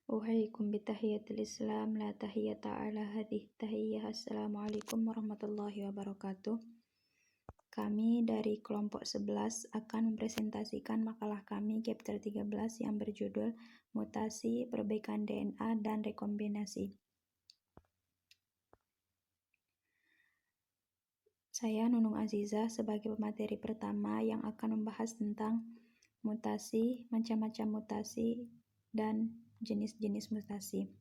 Uhayyikum bitahiyatil Islam, la tahiyata ala hadhihi tahiyyah. Assalamualaikum warahmatullahi wabarakatuh. Kami dari kelompok 11 akan mempresentasikan makalah kami chapter 13 yang berjudul Mutasi, Perbaikan DNA, dan Rekombinasi. Saya Nunung Azizah sebagai pemateri pertama yang akan membahas tentang mutasi, macam-macam mutasi, dan jenis-jenis mutasi.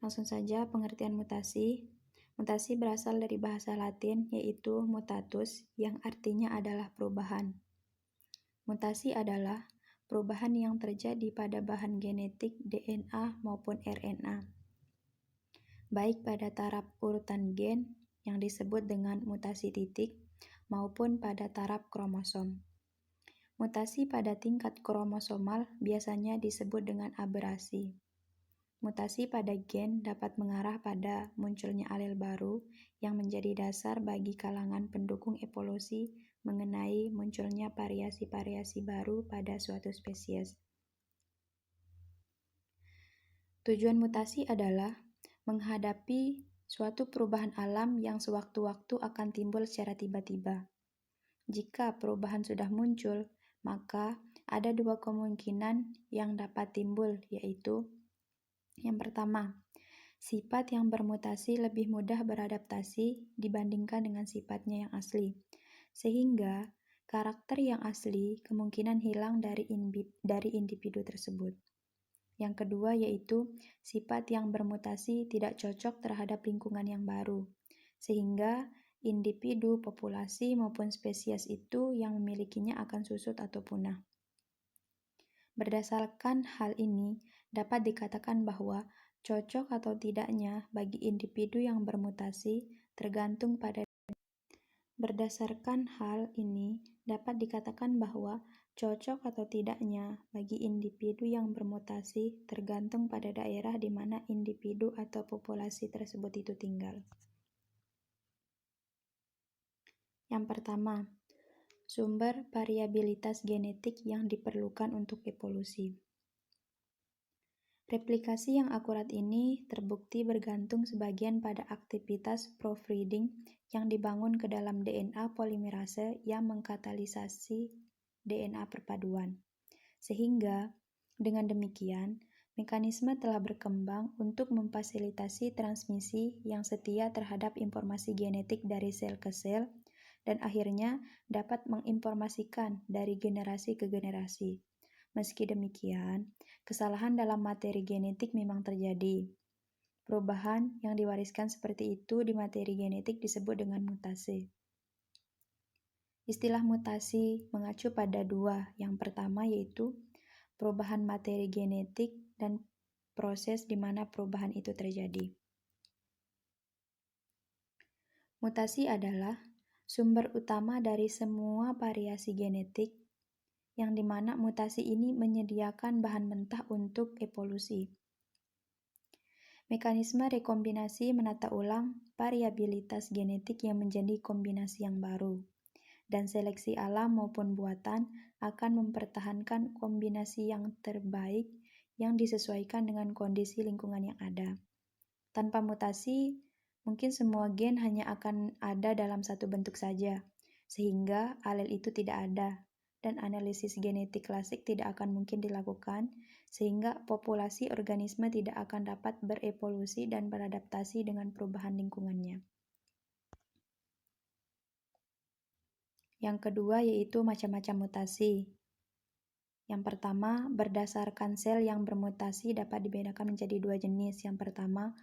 Langsung saja pengertian mutasi. Mutasi berasal dari bahasa Latin yaitu mutatus yang artinya adalah perubahan. Mutasi adalah perubahan yang terjadi pada bahan genetik DNA maupun RNA, baik pada taraf urutan gen yang disebut dengan mutasi titik maupun pada taraf kromosom. Mutasi pada tingkat kromosomal biasanya disebut dengan aberasi. Mutasi pada gen dapat mengarah pada munculnya alel baru yang menjadi dasar bagi kalangan pendukung evolusi mengenai munculnya variasi-variasi baru pada suatu spesies. Tujuan mutasi adalah menghadapi suatu perubahan alam yang sewaktu-waktu akan timbul secara tiba-tiba. Jika perubahan sudah muncul, maka ada dua kemungkinan yang dapat timbul, yaitu yang pertama, sifat yang bermutasi lebih mudah beradaptasi dibandingkan dengan sifatnya yang asli, sehingga karakter yang asli kemungkinan hilang dari individu tersebut. Yang kedua yaitu sifat yang bermutasi tidak cocok terhadap lingkungan yang baru, sehingga individu, populasi, maupun spesies itu yang memilikinya akan susut atau punah. Berdasarkan hal ini, dapat dikatakan bahwa cocok atau tidaknya bagi individu yang bermutasi tergantung pada Berdasarkan hal ini, dapat dikatakan bahwa cocok atau tidaknya bagi individu yang bermutasi tergantung pada daerah di mana individu atau populasi tersebut itu tinggal. Yang pertama, sumber variabilitas genetik yang diperlukan untuk evolusi. Replikasi yang akurat ini terbukti bergantung sebagian pada aktivitas proofreading yang dibangun ke dalam DNA polimerase yang mengkatalisasi DNA perpaduan. Sehingga, dengan demikian, mekanisme telah berkembang untuk memfasilitasi transmisi yang setia terhadap informasi genetik dari sel ke sel, dan akhirnya dapat menginformasikan dari generasi ke generasi. Meski demikian, kesalahan dalam materi genetik memang terjadi. Perubahan yang diwariskan seperti itu di materi genetik disebut dengan mutasi. Istilah mutasi mengacu pada dua. Yang pertama yaitu perubahan materi genetik dan proses di mana perubahan itu terjadi. Mutasi adalah sumber utama dari semua variasi genetik yang dimana mutasi ini menyediakan bahan mentah untuk evolusi. Mekanisme rekombinasi menata ulang variabilitas genetik yang menjadi kombinasi yang baru, dan seleksi alam maupun buatan akan mempertahankan kombinasi yang terbaik yang disesuaikan dengan kondisi lingkungan yang ada. Tanpa mutasi, mungkin semua gen hanya akan ada dalam satu bentuk saja, sehingga alel itu tidak ada, dan analisis genetik klasik tidak akan mungkin dilakukan, sehingga populasi organisme tidak akan dapat berevolusi dan beradaptasi dengan perubahan lingkungannya. Yang kedua yaitu macam-macam mutasi. Yang pertama, berdasarkan sel yang bermutasi dapat dibedakan menjadi dua jenis. Yang pertama,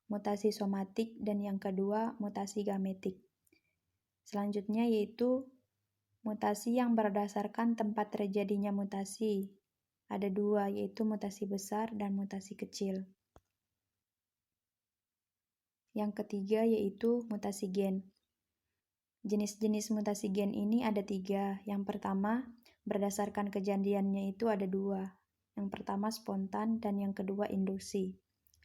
mutasi somatik, dan yang kedua, mutasi gametik. Selanjutnya yaitu mutasi yang berdasarkan tempat terjadinya mutasi. Ada dua, yaitu mutasi besar dan mutasi kecil. Yang ketiga yaitu mutasi gen. Jenis-jenis mutasi gen ini ada tiga. Yang pertama, berdasarkan kejadiannya itu ada dua. Yang pertama spontan dan yang kedua induksi.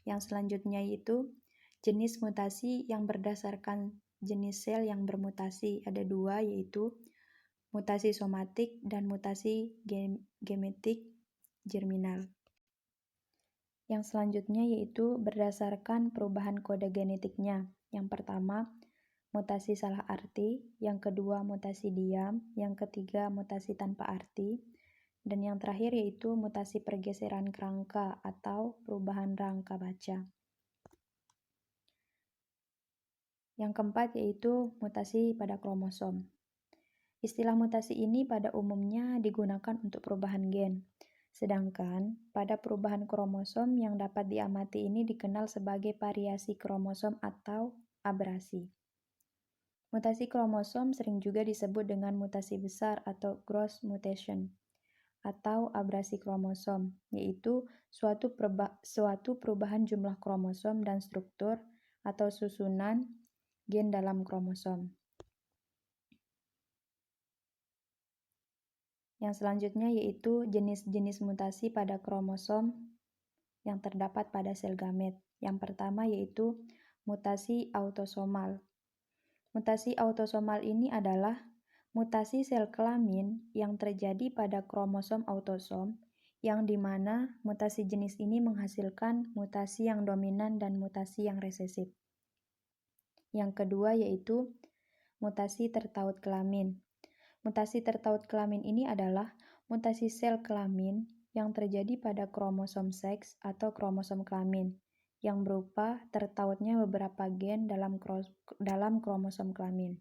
Yang selanjutnya yaitu jenis mutasi yang berdasarkan jenis sel yang bermutasi. Ada dua, yaitu mutasi somatik dan mutasi gemetik. germinal. Yang selanjutnya yaitu berdasarkan perubahan kode genetiknya. Yang pertama, mutasi salah arti, yang kedua mutasi diam, yang ketiga mutasi tanpa arti, dan yang terakhir yaitu mutasi pergeseran kerangka atau perubahan rangka baca. Yang keempat yaitu mutasi pada kromosom. Istilah mutasi ini pada umumnya digunakan untuk perubahan gen, sedangkan pada perubahan kromosom yang dapat diamati ini dikenal sebagai variasi kromosom atau abrasi. Mutasi kromosom sering juga disebut dengan mutasi besar atau gross mutation atau abrasi kromosom, yaitu suatu perubahan jumlah kromosom dan struktur atau susunan gen dalam kromosom. Yang selanjutnya yaitu jenis-jenis mutasi pada kromosom yang terdapat pada sel gamet. Yang pertama yaitu mutasi autosomal. Mutasi autosomal ini adalah mutasi sel kelamin yang terjadi pada kromosom autosom, yang dimana mutasi jenis ini menghasilkan mutasi yang dominan dan mutasi yang resesif. Yang kedua yaitu mutasi tertaut kelamin. Mutasi tertaut kelamin ini adalah mutasi sel kelamin yang terjadi pada kromosom seks atau kromosom kelamin, yang berupa tertautnya beberapa gen dalam kromosom kelamin.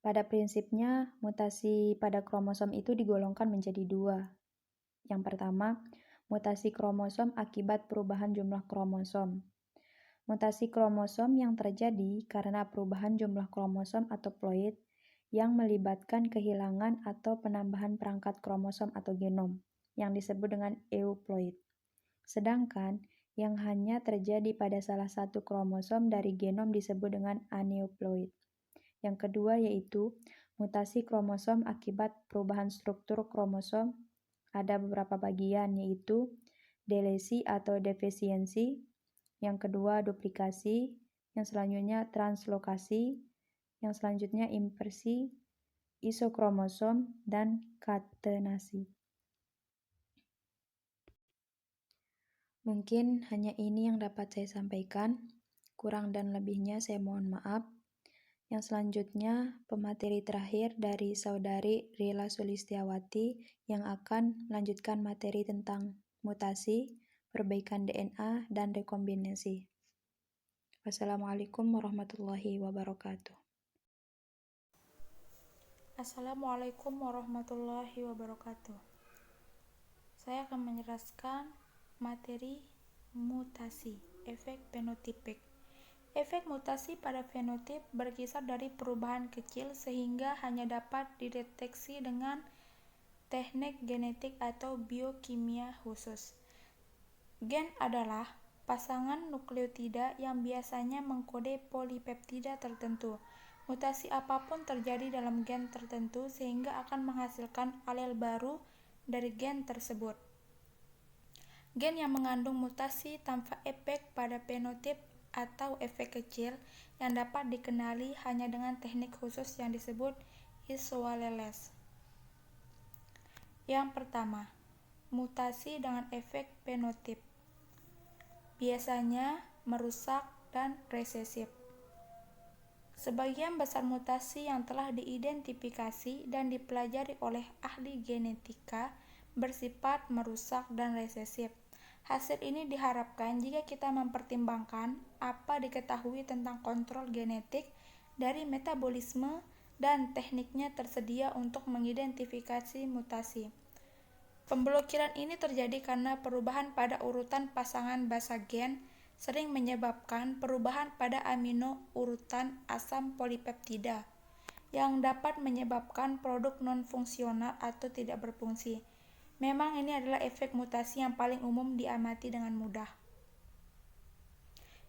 Pada prinsipnya, mutasi pada kromosom itu digolongkan menjadi dua. Yang pertama, mutasi kromosom akibat perubahan jumlah kromosom. Mutasi kromosom yang terjadi karena perubahan jumlah kromosom atau ploid yang melibatkan kehilangan atau penambahan perangkat kromosom atau genom, yang disebut dengan euploid. Sedangkan yang hanya terjadi pada salah satu kromosom dari genom disebut dengan aneuploid. Yang kedua yaitu mutasi kromosom akibat perubahan struktur kromosom. Ada beberapa bagian yaitu delesi atau defisiensi, yang kedua duplikasi, yang selanjutnya translokasi, yang selanjutnya inversi, isokromosom, dan katenasi. Mungkin hanya ini yang dapat saya sampaikan, kurang dan lebihnya saya mohon maaf. Yang selanjutnya, pemateri terakhir dari Saudari Rila Sulistiawati yang akan melanjutkan materi tentang mutasi, perbaikan DNA, dan rekombinasi. Wassalamualaikum warahmatullahi wabarakatuh. Assalamualaikum warahmatullahi wabarakatuh. Saya akan menjelaskan materi mutasi, efek fenotipik. Efek mutasi pada fenotip berkisar dari perubahan kecil sehingga hanya dapat dideteksi dengan teknik genetik atau biokimia khusus. Gen adalah pasangan nukleotida yang biasanya mengkode polipeptida tertentu. Mutasi apapun terjadi dalam gen tertentu sehingga akan menghasilkan alel baru dari gen tersebut. Gen yang mengandung mutasi tanpa efek pada fenotip atau efek kecil yang dapat dikenali hanya dengan teknik khusus yang disebut isoalelase. Yang pertama, mutasi dengan efek fenotip. Biasanya merusak dan resesif. Sebagian besar mutasi yang telah diidentifikasi dan dipelajari oleh ahli genetika bersifat merusak dan resesif. Hasil ini diharapkan jika kita mempertimbangkan apa diketahui tentang kontrol genetik dari metabolisme dan tekniknya tersedia untuk mengidentifikasi mutasi. Pemblokiran ini terjadi karena perubahan pada urutan pasangan basa gen sering menyebabkan perubahan pada amino urutan asam polipeptida yang dapat menyebabkan produk non-fungsional atau tidak berfungsi. Memang ini adalah efek mutasi yang paling umum diamati dengan mudah.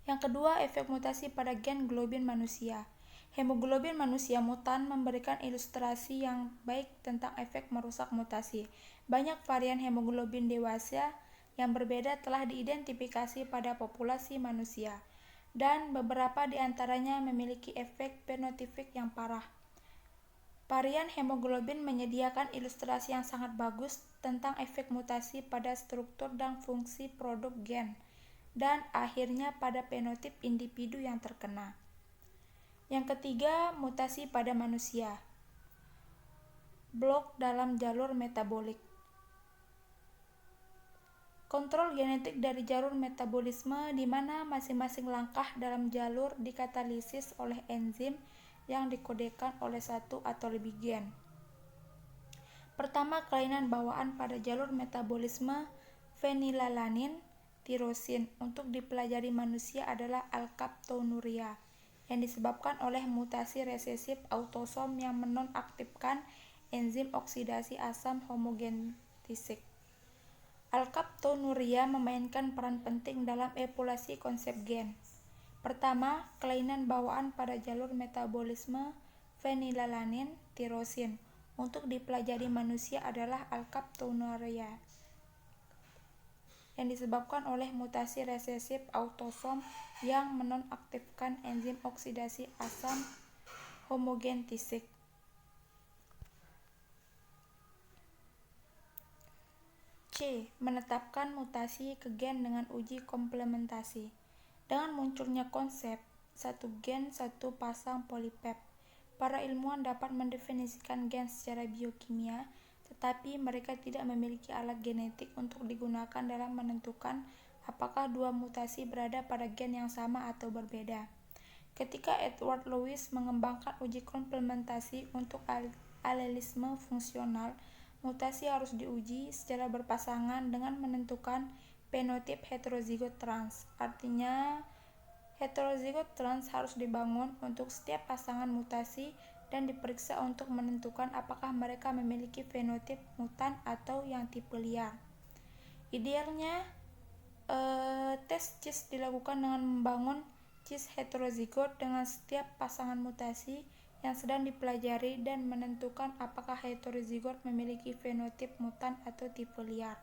Yang kedua, efek mutasi pada gen globin manusia. Hemoglobin manusia mutan memberikan ilustrasi yang baik tentang efek merusak mutasi. Banyak varian hemoglobin dewasa yang berbeda telah diidentifikasi pada populasi manusia, dan beberapa di antaranya memiliki efek fenotipik yang parah. Varian hemoglobin menyediakan ilustrasi yang sangat bagus tentang efek mutasi pada struktur dan fungsi produk gen, dan akhirnya pada fenotip individu yang terkena. Yang ketiga, mutasi pada manusia. Blok dalam jalur metabolik. Kontrol genetik dari jalur metabolisme di mana masing-masing langkah dalam jalur dikatalisis oleh enzim yang dikodekan oleh satu atau lebih gen. Pertama, kelainan bawaan pada jalur metabolisme fenilalanin tirosin untuk dipelajari manusia adalah alkaptonuria yang disebabkan oleh mutasi resesif autosom yang menonaktifkan enzim oksidasi asam homogentisik. Alkaptonuria memainkan peran penting dalam evaluasi konsep gen. Pertama, kelainan bawaan pada jalur metabolisme fenilalanin tirosin untuk dipelajari manusia adalah alkaptonuria yang disebabkan oleh mutasi resesif autosom yang menonaktifkan enzim oksidasi asam homogentisik. C. Menetapkan mutasi ke gen dengan uji komplementasi. Dengan munculnya konsep satu gen satu pasang polipep, para ilmuwan dapat mendefinisikan gen secara biokimia, tetapi mereka tidak memiliki alat genetik untuk digunakan dalam menentukan apakah dua mutasi berada pada gen yang sama atau berbeda. Ketika Edward Lewis mengembangkan uji komplementasi untuk alelisme fungsional, mutasi harus diuji secara berpasangan dengan menentukan fenotip heterozigot trans. Artinya, heterozigot trans harus dibangun untuk setiap pasangan mutasi dan diperiksa untuk menentukan apakah mereka memiliki fenotip mutan atau yang tipe liar. Idealnya, tes CIS dilakukan dengan membangun CIS heterozigot dengan setiap pasangan mutasi yang sedang dipelajari dan menentukan apakah heterozigot memiliki fenotip mutan atau tipe liar.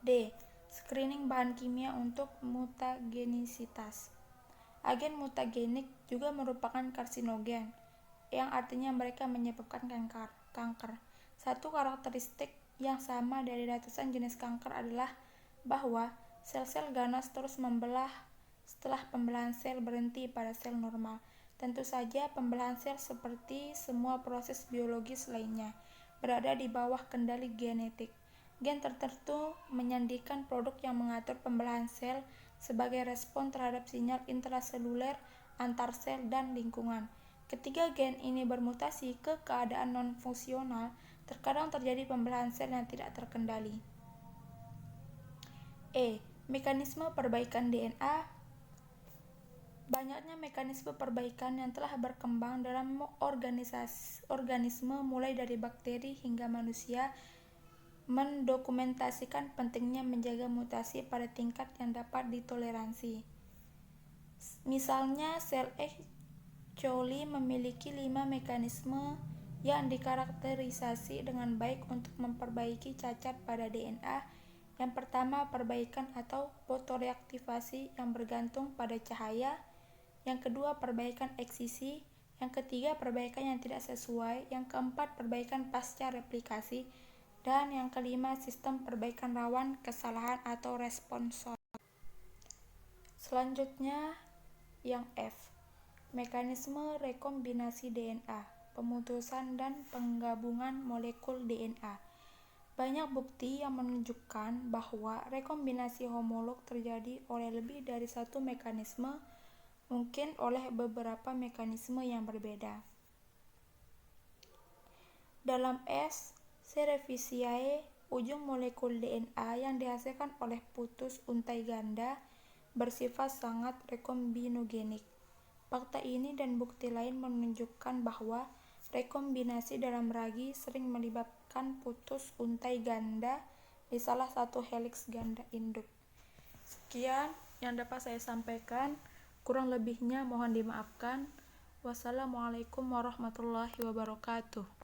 D. Screening bahan kimia untuk mutagenisitas. Agen mutagenik juga merupakan karsinogen, yang artinya mereka menyebabkan kanker. Satu karakteristik yang sama dari ratusan jenis kanker adalah bahwa sel-sel ganas terus membelah setelah pembelahan sel berhenti pada sel normal. Tentu saja pembelahan sel seperti semua proses biologis lainnya berada di bawah kendali genetik. Gen tertentu menyandikan produk yang mengatur pembelahan sel sebagai respon terhadap sinyal intraseluler, antar sel, dan lingkungan. Ketika gen ini bermutasi ke keadaan non-fungsional, terkadang terjadi pembelahan sel yang tidak terkendali. E. Mekanisme perbaikan DNA. Banyaknya mekanisme perbaikan yang telah berkembang dalam organisme mulai dari bakteri hingga manusia mendokumentasikan pentingnya menjaga mutasi pada tingkat yang dapat ditoleransi. Misalnya, sel E. coli memiliki 5 mekanisme yang dikarakterisasi dengan baik untuk memperbaiki cacat pada DNA. Yang pertama, perbaikan atau fotoreaktivasi yang bergantung pada cahaya. Yang kedua, perbaikan eksisi. Yang ketiga, perbaikan yang tidak sesuai. Yang keempat, perbaikan pasca replikasi. Dan yang kelima, sistem perbaikan rawan kesalahan atau responsor. Selanjutnya, yang F. Mekanisme rekombinasi DNA, pemutusan dan penggabungan molekul DNA. Banyak bukti yang menunjukkan bahwa rekombinasi homolog terjadi oleh lebih dari satu mekanisme, mungkin oleh beberapa mekanisme yang berbeda. Dalam S. cerevisiae, ujung molekul DNA yang dihasilkan oleh putus untai ganda bersifat sangat rekombinogenik. Fakta ini dan bukti lain menunjukkan bahwa rekombinasi dalam ragi sering melibatkan putus untai ganda di salah satu heliks ganda induk. Sekian yang dapat saya sampaikan, kurang lebihnya mohon dimaafkan. Wassalamualaikum warahmatullahi wabarakatuh.